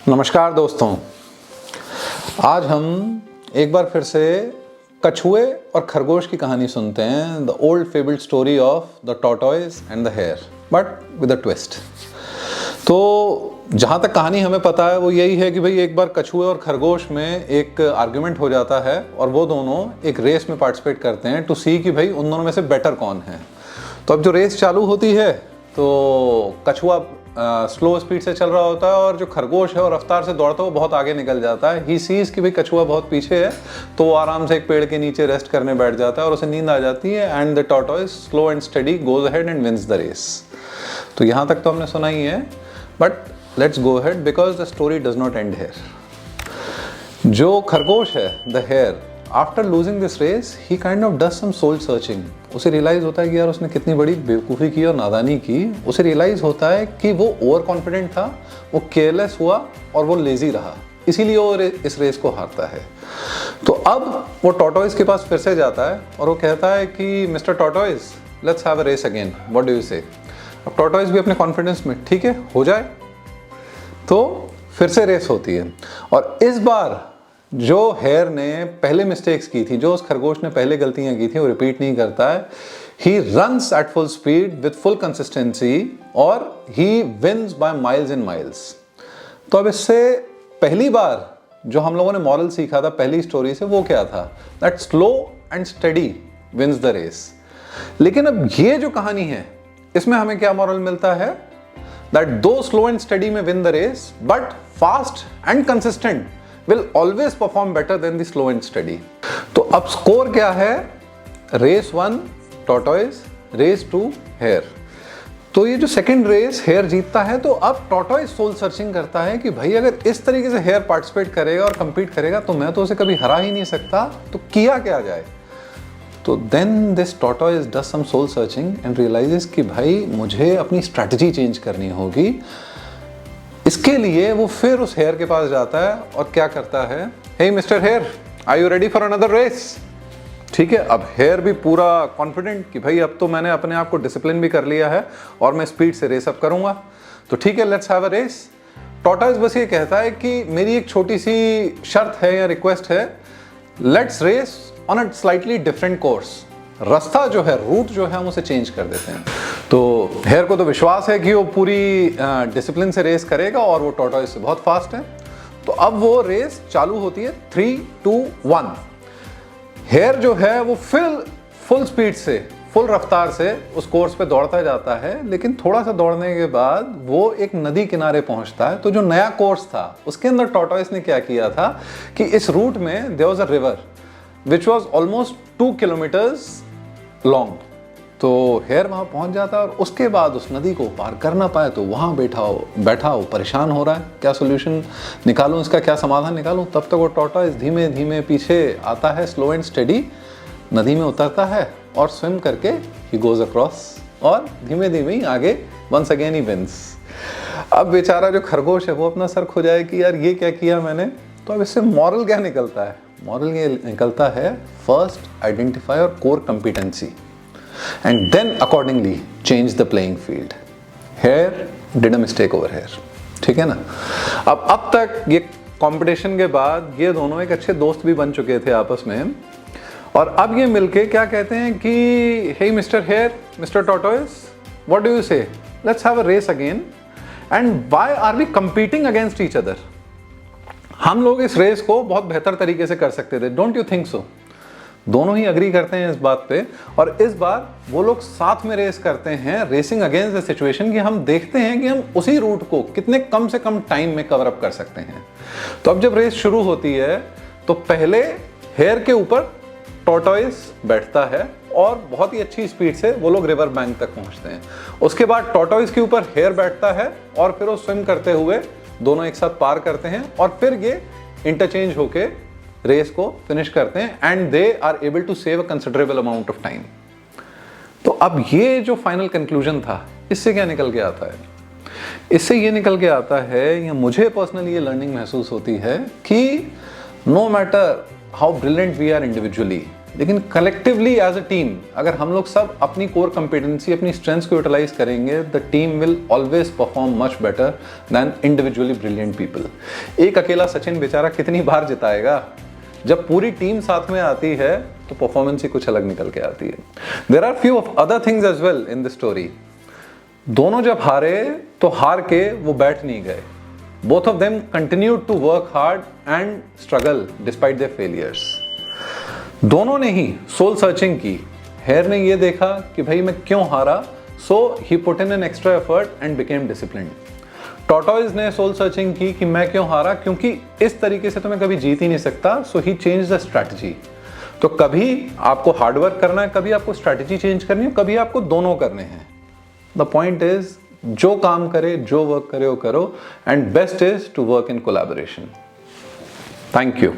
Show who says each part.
Speaker 1: नमस्कार दोस्तों, आज हम एक बार फिर से कछुए और खरगोश की कहानी सुनते हैं। The old fabled story of the tortoise and the hare, but with a twist. तो जहाँ तक कहानी हमें पता है वो यही है कि भाई एक बार कछुए और खरगोश में एक आर्ग्यूमेंट हो जाता है और वो दोनों एक रेस में पार्टिसिपेट करते हैं टू सी कि भाई उन दोनों में से बेटर कौन है। तो अब जो रेस चालू होती है तो कछुआ स्लो स्पीड से चल रहा होता है और जो खरगोश है और रफ्तार से दौड़ता है वो बहुत आगे निकल जाता है। ही सीज कि भाई कछुआ बहुत पीछे है तो वो आराम से एक पेड़ के नीचे रेस्ट करने बैठ जाता है और उसे नींद आ जाती है। And the tortoise slow and steady goes ahead and wins the race. तो यहाँ तक तो हमने सुना ही है, but let's go ahead because the story does not end here. जो खरगोश है, the hare, after losing this race he kind of does some soul searching. उसे रियलाइज होता है कि यार उसने कितनी बड़ी बेवकूफ़ी की और नादानी की। उसे रियलाइज होता है कि वो ओवर कॉन्फिडेंट था, वो केयरलेस हुआ और वो लेजी रहा, इसीलिए वो इस रेस को हारता है। तो अब वो टॉर्टोइज के पास फिर से जाता है और वो कहता है कि mister tortoise, let's have a race again, what do you say. अब टॉर्टोइज भी अपने कॉन्फिडेंस में ठीक है हो जाए, तो फिर से रेस होती है। और इस बार जो हेयर ने पहले मिस्टेक्स की थी, जो उस खरगोश ने पहले गलतियां की थी, वो रिपीट नहीं करता है। He runs at full speed with full consistency और he wins by miles and miles. तो अब इससे पहली बार जो हम लोगों ने मॉरल सीखा था पहली स्टोरी से, वो क्या था? That slow and steady wins the race. लेकिन अब ये जो कहानी है इसमें हमें क्या मॉरल मिलता है? That though slow and steady may win the race, but fast and consistent will always perform better than the slow and steady। तो अब स्कोर क्या है? Race 1 tortoise, race 2 hare. तो ये जो सेकंड रेस हेयर जीतता है, तो अब टॉर्टोइज सोल सर्चिंग करता है कि भाई अगर इस तरीके से हेयर पार्टिसिपेट करेगा और compete करेगा तो मैं तो उसे कभी हरा ही नहीं सकता, तो किया क्या जाए। तो then this tortoise does some soul searching and realises कि भाई मुझे अपनी स्ट्रैटेजी चेंज करनी होगी। इसके लिए वो फिर उस हेयर के पास जाता है और क्या करता है? Hey mister hare, are you ready for another race? ठीक है, अब हेयर भी पूरा कॉन्फिडेंट कि भाई अब तो मैंने अपने आप को डिसिप्लिन भी कर लिया है और मैं स्पीड से रेस अप करूंगा, तो ठीक है, let's have a race. Tortoise बस ये कहता है कि मेरी एक छोटी सी शर्त है या रिक्वेस्ट है, let's race on a slightly different course. रास्ता जो है, रूट जो है, हम उसे चेंज कर देते हैं। तो हेयर को तो विश्वास है कि वो पूरी डिसिप्लिन से रेस करेगा और वो टॉर्टोइज से बहुत फास्ट है। तो अब वो रेस चालू होती है 3, 2, 1। हेयर जो है वो फुल स्पीड से, फुल रफ्तार से उस कोर्स पे दौड़ता जाता है, लेकिन थोड़ा सा दौड़ने के बाद वो एक नदी किनारे पहुंचता है। तो जो नया कोर्स था उसके अंदर टॉर्टोइज ने क्या किया था कि इस रूट में there was a river which was almost 2 kilometres long. तो हेयर वहां पहुंच जाता है और उसके बाद उस नदी को पार कर ना पाए तो वहां बैठा हो परेशान हो रहा है, क्या सोल्यूशन निकालूं, इसका क्या समाधान निकालूं। तब तक वो टॉर्टोइज धीमे धीमे पीछे आता है, स्लो एंड स्टेडी नदी में उतरता है और स्विम करके ही गोज अक्रॉस और धीमे धीमे ही आगे वंस अगेन ही विंस। अब बेचारा जो खरगोश है वो अपना सर खुजाए कि यार ये क्या किया मैंने। तो अब इससे मॉरल क्या निकलता है? मॉरल ये निकलता है, first identify your core competency and then accordingly change the playing field. Hare did a mistake over here, ठीक है ना। अब तक ये कंपटीशन के बाद ये दोनों एक अच्छे दोस्त भी बन चुके थे आपस में, और अब ये मिलके क्या कहते हैं कि hey mister hare, mister tortoise, what do you say, let's have a race again and why are we competing against each other. हम लोग इस रेस को बहुत बेहतर तरीके से कर सकते थे, डोंट यू थिंक सो? दोनों ही अग्री करते हैं इस बात पे, और इस बार वो लोग साथ में रेस करते हैं, रेसिंग अगेंस्ट द सिचुएशन, कि हम देखते हैं कि हम उसी रूट को कितने कम से कम टाइम में कवर अप कर सकते हैं। तो अब जब रेस शुरू होती है तो पहले हेयर के ऊपर टॉर्टोइज बैठता है और बहुत ही अच्छी स्पीड से वो लोग रिवर बैंक तक पहुंचते हैं। उसके बाद टॉर्टोइज के ऊपर हेयर बैठता है और फिर वो स्विम करते हुए दोनों एक साथ पार करते हैं और फिर ये इंटरचेंज होके रेस को फिनिश करते हैं and they are able to save a considerable amount of time. तो अब ये जो फाइनल कंक्लूजन था, इससे क्या निकल के आता है? इससे ये निकल के आता है, या मुझे पर्सनली ये लर्निंग महसूस होती है कि no matter how brilliant we are individually, लेकिन कलेक्टिवली एज अ टीम अगर हम लोग सब अपनी कोर कॉम्पिटेंसी, अपनी स्ट्रेंथ्स को यूटिलाइज करेंगे, the team will always perform much better than individually brilliant people. एक अकेला सचिन बेचारा कितनी बार जिताएगा? जब पूरी टीम साथ में आती है तो परफॉर्मेंस ही कुछ अलग निकल के आती है। There are few other things as well in the story. दोनों जब हारे तो हार के वो बैठ नहीं गए। Both of them continued to work hard and struggle despite their failures. दोनों ने ही सोल सर्चिंग की। हेयर ने ये देखा कि भाई मैं क्यों हारा, so he put in an extra effort and became disciplined. Tortoise ने सोल सर्चिंग की कि मैं क्यों हारा, क्योंकि इस तरीके से तो मैं कभी जीत ही नहीं सकता, सो ही चेंज द स्ट्रैटेजी। तो कभी आपको हार्डवर्क करना है, कभी आपको स्ट्रैटेजी चेंज करनी है, कभी आपको दोनों करने हैं। द पॉइंट इज जो काम करे, जो वर्क करे वो करो, and best is to work in collaboration. Thank you.